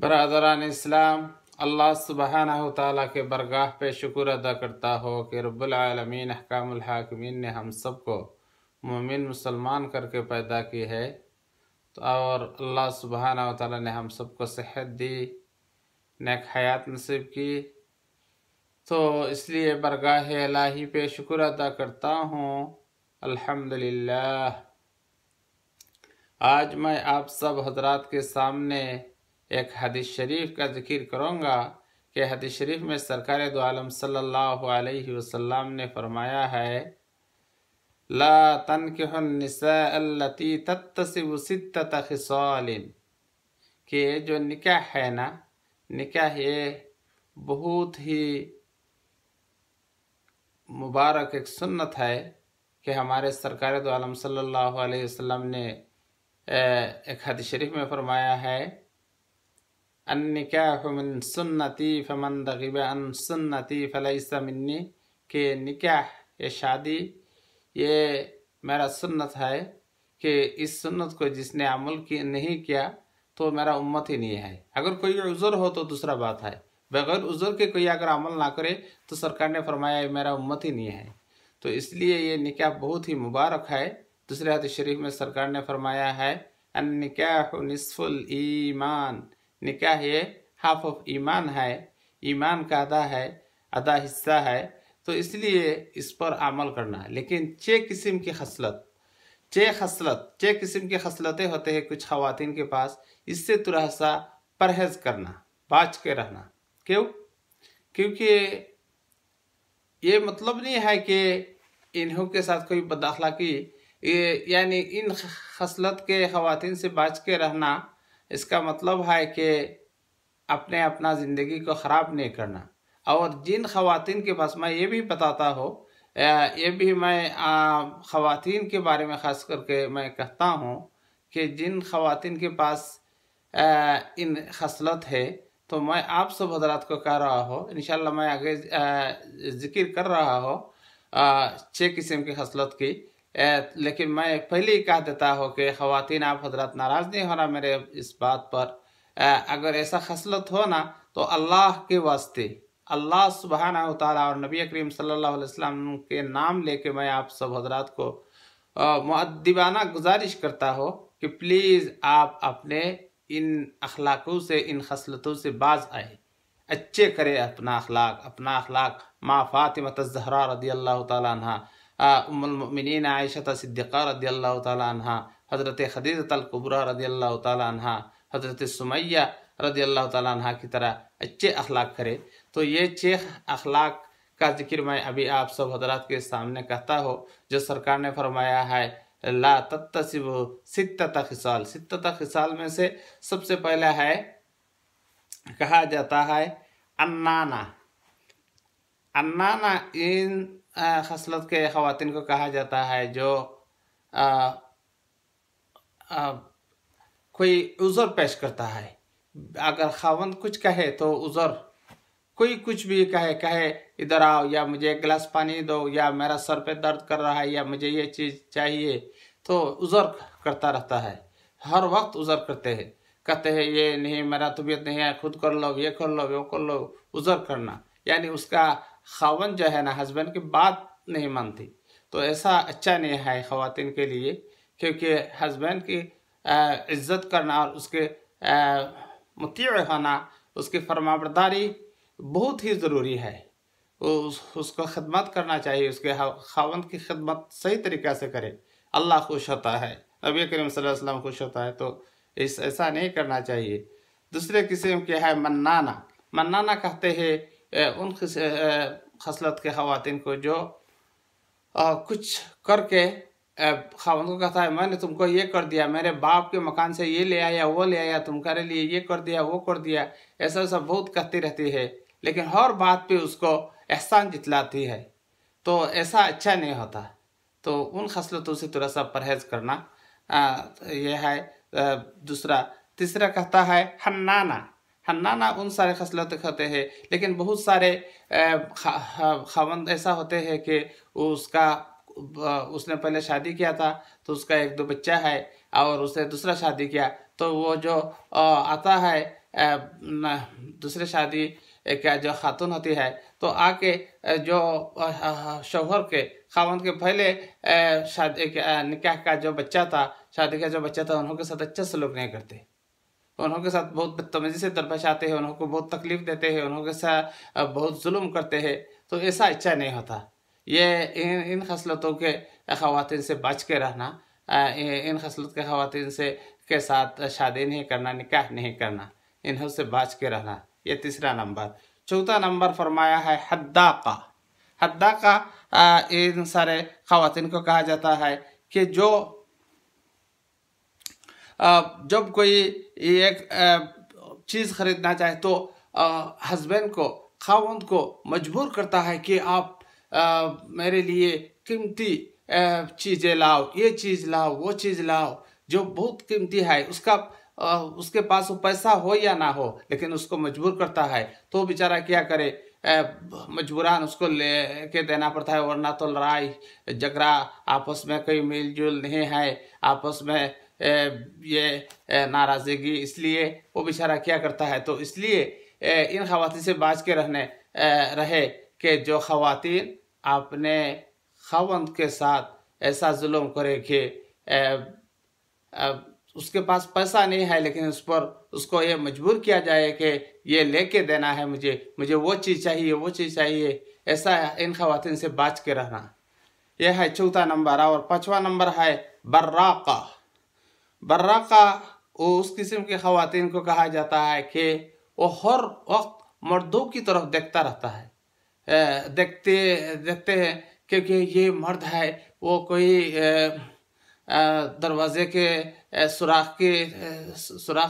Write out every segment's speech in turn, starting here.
बरदरान इस्लाम, अल्लाह सुब्हानहु तआला के बरगाह पे शुक्र अदा करता हो कि रब्बुल आलमीन अहकामुल हाकिमीन ने हम सबको मोमिन मुसलमान करके पैदा की है। तो और अल्लाह सुब्हानहु तआला ने हम सबको सेहत दी, नेक हयात नसीब की। तो इसलिए बरगाह इलाही पे शुक्र अदा करता हूँ। अल्हम्दुलिल्लाह। आज मैं आप सब हजरात के सामने एक हदीस शरीफ का जिक्र करूँगा कि हदीस शरीफ में सरकार दो आलम सल्लल्लाहु अलैहि वसल्लम ने फरमाया है, ला तनकिहुन निसा अल्लती तत्तसिबु सित्तत खिसालिन, कि ये जो निकाह है ना, निकाह ये बहुत ही मुबारक एक सुन्नत है कि हमारे सरकार दो आलम सल्लल्लाहु अलैहि वसल्लम ने एक हदीस शरीफ में फरमाया है, अन्निकाहु मिन सुन्नती फमन रगिब अन सुन्नती फलैसा मिन्नी, कि निकाह ये शादी ये मेरा सुन्नत है कि इस सुन्नत को जिसने अमल की नहीं किया तो मेरा उम्मत ही नहीं है। अगर कोई उज़र हो तो दूसरा बात है, बगैर उज़र के कोई अगर अमल ना करे तो सरकार ने फरमाया मेरा उम्मत ही नहीं है। तो इसलिए ये निकाह बहुत ही मुबारक है। दूसरे हदीस शरीफ में सरकार ने फरमाया है, अन्निकाहु निस्फुल ईमान, निकाह ये हाफ ऑफ ईमान है, ईमान का आधा हिस्सा है। तो इसलिए इस पर अमल करना है। लेकिन छह किस्म की छह किस्म की खसलतें होते हैं कुछ खवातीन के पास, इससे थोड़ा सा परहेज करना, बाज के रहना। क्यों? क्योंकि ये मतलब नहीं है कि इन्हों के साथ कोई बदअखलाकी, यानी इन खसलत के खवातीन से बाज के रहना, इसका मतलब है कि अपना ज़िंदगी को ख़राब नहीं करना। और जिन खवातीन के पास, मैं ये भी बताता हो, ये भी मैं खवातीन के बारे में ख़ास करके मैं कहता हूँ कि जिन खवातीन के पास इन खसलत है, तो मैं आप सब हजरात को कह रहा हो, इंशाल्लाह मैं आगे जिक्र कर रहा हो छह किस्म की खसलत की। लेकिन मैं पहले ही कह देता हो कि खवातीन आप हजरात नाराज़ नहीं होना मेरे इस बात पर। अगर ऐसा खसलत हो ना तो अल्लाह के वास्ते, अल्लाह सुब्हानहु तआला और नबी करीम सल्लल्लाहु अलैहि वसल्लम के नाम लेके मैं आप सब हजरात को मुअद्दिबाना गुजारिश करता हो कि प्लीज़ आप अपने इन अखलाकों से, इन खसलतों से बाज आए, अच्छे करे अपना अखलाक। माँ फातिमा ज़हरा रदियल्लाहु ताला अन्हा, उम्मुल मोमिनीन आयशा सिद्दीक़ा रदियल्लाहु ताला अन्हा, हज़रत खदीजा अल कुबरा रदियल्लाहु ताला अन्हा, हज़रत सुमैया रदियल्लाहु ताला अन्हा की तरह अच्छे अखलाक करे। तो ये छह अखलाक का जिक्र मैं अभी आप सब हजरात के सामने कहता हो, जो सरकार ने फरमाया है, ला तत्तसिबु सित्तत खिसाल। सित्तत खिसाल में से सबसे पहला है, कहा जाता है अन्नाना। अन्नाना इन खसलत के खवातीन को कहा जाता है जो कोई उज़र पेश करता है। अगर खावंद कुछ कहे तो उज़र, कोई कुछ भी कहे इधर आओ, या मुझे एक गिलास पानी दो, या मेरा सर पे दर्द कर रहा है, या मुझे ये चीज़ चाहिए, तो उज़र करता रहता है। हर वक्त उज़र करते हैं, कहते हैं ये नहीं, मेरा तबीयत नहीं है, खुद कर लो, ये कर लो, वो कर लो। उज़र करना यानी उसका खावन जो है ना, हस्बैंड की बात नहीं मानती। तो ऐसा अच्छा नहीं है ख़वातीन के लिए, क्योंकि हस्बैंड की इज़्ज़त करना और उसके मुतीअ होना, उसकी फरमाबरदारी बहुत ही ज़रूरी है। उसको खिदमत करना चाहिए, उसके खावंद की खिदमत सही तरीक़े से करे। अल्लाह खुश होता है, नबी करीम सल्लल्लाहु अलैहि वसल्लम खुश होता है। तो ऐसा नहीं करना चाहिए। दूसरे किस्म के है मन्नाना। मन्नाना कहते हैं उन खसलत के खवातीन को जो कुछ करके खावंद को कहता है, मैंने तुमको ये कर दिया, मेरे बाप के मकान से ये ले आया, वो ले आया, तुम्हारे लिए ये कर दिया, वो कर दिया, ऐसा बहुत कहती रहती है, लेकिन हर बात पे उसको एहसान जितलाती है। तो ऐसा अच्छा नहीं होता। तो उन खसलतों से थोड़ा सा परहेज करना यह है दूसरा। तीसरा कहता है हन्नाना। हन्नाना उन सारे खसलत होते हैं, लेकिन बहुत सारे खावंद ऐसा होते हैं कि उसने पहले शादी किया था, तो उसका एक दो बच्चा है, और उसने दूसरा शादी किया तो वो जो आता है दूसरे शादी क्या जो खातून होती है तो आके जो शौहर के खावंद के पहले शादी निकाह का जो बच्चा था, शादी का जो बच्चा था, उन्हों के साथ अच्छा सलूक नहीं करते, उन्हों के साथ बहुत बदतमीजी से दरपेश आते हैं, उन्हों को बहुत तकलीफ देते हैं, उन्हों के साथ बहुत जुल्म करते हैं। तो ऐसा अच्छा नहीं होता। ये इन खसलतों के ख़वातीन से बच के रहना, इन खसलत के ख़वातीन से के साथ शादी नहीं करना, निकाह नहीं करना, इन्हों से बच के रहना। ये तीसरा नंबर। चौथा नंबर फरमाया है हद्दाका। हद्दाका इन सारे ख़वातीन को कहा जाता है कि जो जब कोई एक चीज़ खरीदना चाहे तो हस्बैंड को, खावंद को मजबूर करता है कि आप मेरे लिए कीमती चीज़ें लाओ, ये चीज़ लाओ, वो चीज़ लाओ जो बहुत कीमती है। उसके पास वो पैसा हो या ना हो, लेकिन उसको मजबूर करता है। तो बेचारा क्या करे, मजबूरान उसको ले के देना पड़ता है, वरना तो लड़ाई झगड़ा, आपस में कोई मिलजुल नहीं है, आपस में ये नाराज़गी, इसलिए वो बेचारा क्या करता है। तो इसलिए इन ख़वातीन से बाज के रहे कि जो ख़वातीन अपने खावंद के साथ ऐसा जुल्म करे कि उसके पास पैसा नहीं है, लेकिन उसको ये मजबूर किया जाए कि ये लेके देना है, मुझे वो चीज़ चाहिए, वो चीज़ चाहिए। ऐसा इन ख़वातीन से बाज के रहना। यह है चौथा नंबर। और पांचवा नंबर है बर्राका। बर्राका वो उस किस्म के ख़वातीन को कहा जाता है कि वो हर वक्त मर्दों की तरफ देखता रहता है, देखते हैं क्योंकि ये मर्द है, वो कोई दरवाजे के सुराख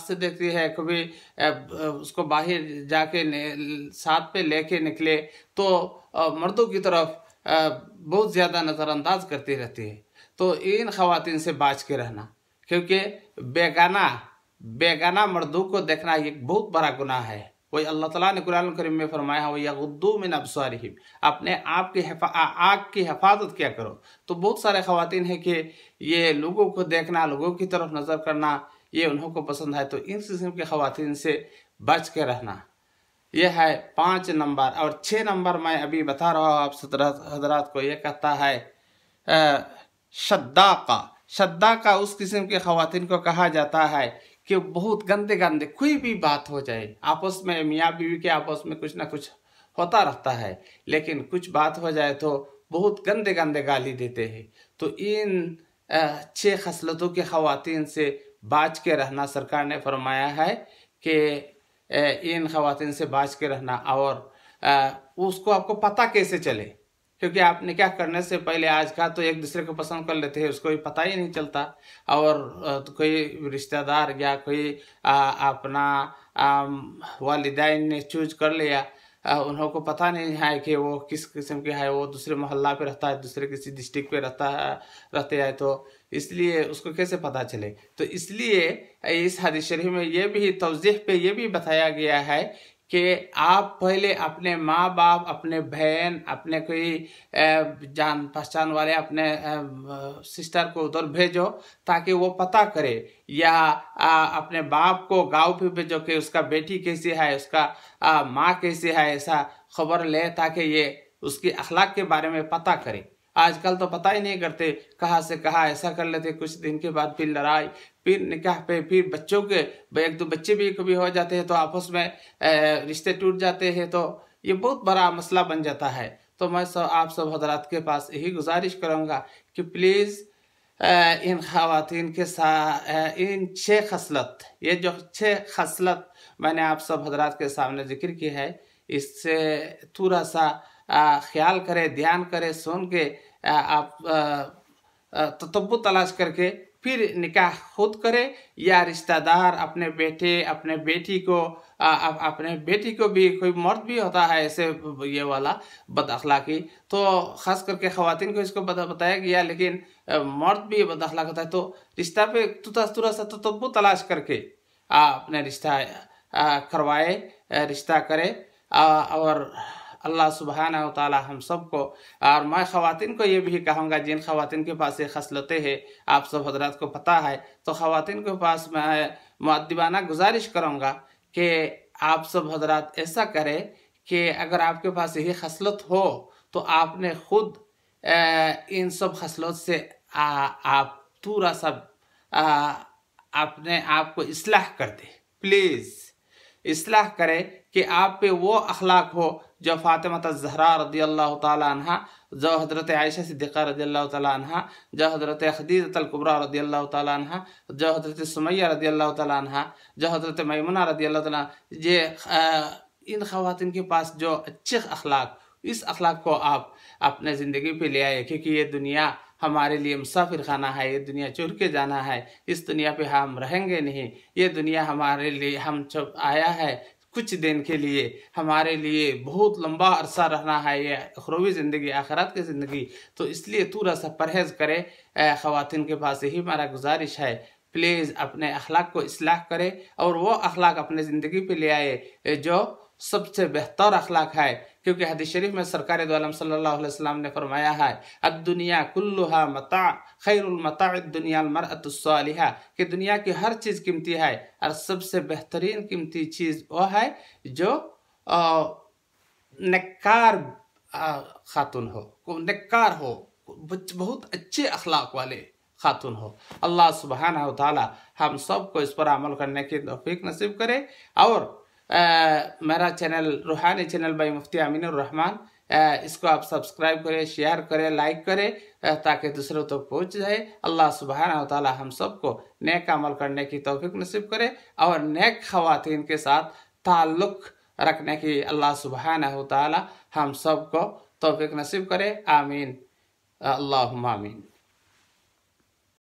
से देखती है, कभी उसको बाहर जाके साथ पे लेके निकले तो मर्दों की तरफ बहुत ज़्यादा नज़रअंदाज करती रहती है। तो इन ख़वातीन से बाज के रहना, क्योंकि बेगाना मर्दों को देखना एक बहुत बड़ा गुनाह है। वही अल्लाह ताला ने कुरान करीम में फरमाया है, यग़ुद्दू मिन अब्सारिहिम, अपने आप की आँख की हिफाजत क्या करो। तो बहुत सारे ख़वातीन हैं कि ये लोगों को देखना, लोगों की तरफ नज़र करना, ये उन्हों को पसंद है। तो इन किस्म के ख़वातीन से बच के रहना। यह है 5 नंबर। और 6 नंबर मैं अभी बता रहा हूँ आप हजरात को, ये कहता है शद्दाका। शद्दाका उस किस्म के ख़वातीन को कहा जाता है कि बहुत गंदे कोई भी बात हो जाए, आपस में मियाँ बीवी के आपस में कुछ ना कुछ होता रहता है, लेकिन कुछ बात हो जाए तो बहुत गंदे गाली देते हैं। तो इन 6 खसलतों के ख़वातीन से बाज के रहना सरकार ने फरमाया है कि इन ख़वातीन से बाज के रहना। और उसको आपको पता कैसे चले, क्योंकि आप निकाह करने से पहले आज का तो एक दूसरे को पसंद कर लेते हैं, उसको भी पता ही नहीं चलता। और तो कोई रिश्तेदार या कोई अपना वालिदैन ने चूज कर लिया, उन्हों को पता नहीं है कि वो किस किस्म के है, वो दूसरे मोहल्ला पे रहता है, दूसरे किसी डिस्ट्रिक्ट पे रहते हैं, तो इसलिए उसको कैसे पता चले। तो इसलिए इस हदीस शरीफ में ये भी तौज़ीह पे ये भी बताया गया है कि आप पहले अपने माँ बाप, अपने बहन, अपने कोई जान पहचान वाले अपने सिस्टर को उधर भेजो ताकि वो पता करे, या अपने बाप को गांव पे भेजो कि उसका बेटी कैसी है, उसका माँ कैसी है, ऐसा खबर ले ताकि ये उसकी अखलाक के बारे में पता करे। आजकल तो पता ही नहीं करते, कहाँ से कहाँ ऐसा कर लेते, कुछ दिन के बाद फिर लड़ाई, फिर निकाह पे, फिर बच्चों के एक दो बच्चे भी कभी हो जाते हैं तो आपस में रिश्ते टूट जाते हैं, तो ये बहुत बड़ा मसला बन जाता है। तो मैं आप सब हजरात के पास यही गुजारिश करूँगा कि प्लीज़ इन ख़वातीन के साथ इन 6 खसलत, ये जो 6 खसलत मैंने आप सब हजरात के सामने जिक्र की है, इससे थोड़ा सा ख्याल करें, ध्यान करें, सुन के आप ततब्बु तलाश करके फिर निकाह खुद करे, या रिश्तेदार अपने बेटे अपने बेटी को अपने बेटी को भी, कोई मर्द भी होता है ऐसे ये वाला बद अखलाकी, तो ख़ास करके ख़वातीन को इसको बताया गया, लेकिन मर्द भी बद अखलाक होता है। तो रिश्ता पे थोड़ा सा ततब्बु तलाश करके अपने रिश्ता करवाए, रिश्ता करे। और अल्लाह सुब्हानहू व तआला हम सबको, और मैं ख़वातीन को ये भी कहूँगा जिन ख़वातीन के पास ये खसलतें हैं, आप सब हजरात को पता है, तो ख़वातीन के पास मुअद्दिबाना गुजारिश करूँगा कि आप सब हजरात ऐसा करें कि अगर आपके पास यही खसलत हो तो आपने खुद इन सब खसलत से आप थोड़ा सा अपने आप को इस्लाह कर दे। प्लीज़ इस्लाह करे कि आप पे वो अखलाक हो जो फातिमा ज़हरा रदियल्लाहु ताला अन्हा, जो हज़रत आयशा सिद्दीक़ा रदियल्लाहु ताला अन्हा, जो हज़रत खदीजा अल कुबरा रदियल्लाहु ताला अन्हा, जो हज़रत सुमैया रदियल्लाहु ताला अन्हा, जो हज़रत मैमुना रदियल्लाहु ताला, ये इन ख़वातीन के पास जो अच्छे अखलाक, इस अखलाक को आप अपने ज़िंदगी पे ले आए, क्योंकि ये दुनिया हमारे लिए मुसाफिर खाना है, ये दुनिया छोड़ के जाना है, इस दुनिया पे हम रहेंगे नहीं। ये दुनिया हमारे लिए, हम जब आया है कुछ दिन के लिए, हमारे लिए बहुत लंबा अरसा रहना है, ये अखरवी ज़िंदगी, आखिरत की ज़िंदगी। तो इसलिए थोड़ा सा परहेज़ करे। ख़वातीन के पास यही हमारा गुजारिश है, प्लीज़ अपने अखलाक को इस्लाह करे और वो अखलाक अपने ज़िंदगी पे ले आए जो सबसे बेहतर अखलाक है। क्योंकि हदीस शरीफ में सरकार दो आलम सल्लल्लाहु अलैहि वसल्लम ने फरमाया है, अद्दुनिया कुल्लुहा मता, खैरुल मताअ दुनिया अल मरअतु सालिहा, कि दुनिया की हर चीज़ कीमती है और सबसे बेहतरीन कीमती चीज़ वो है जो नेककार खातून हो, नेककार हो, बहुत अच्छे अखलाक वाले खातून हो। अल्लाह सुब्हानहु व तआला हम सब को इस पर अमल करने की तौफीक नसीब करे। और मेरा चैनल रूहानी चैनल बाई मुफ्ती अमीनुर रहमान, इसको आप सब्सक्राइब करें, शेयर करें, लाइक करें, ताकि दूसरों तक पहुंच जाए। अल्लाह सुब्हानहु व तआला हम सबको नेक अमल करने की तौफीक नसीब करे और नेक ख़वातीन के साथ ताल्लुक़ रखने की अल्लाह सुब्हानहु व तआला हम सबको तौफीक नसीब करे। आमीन, अल्लाहुम्मा आमीन।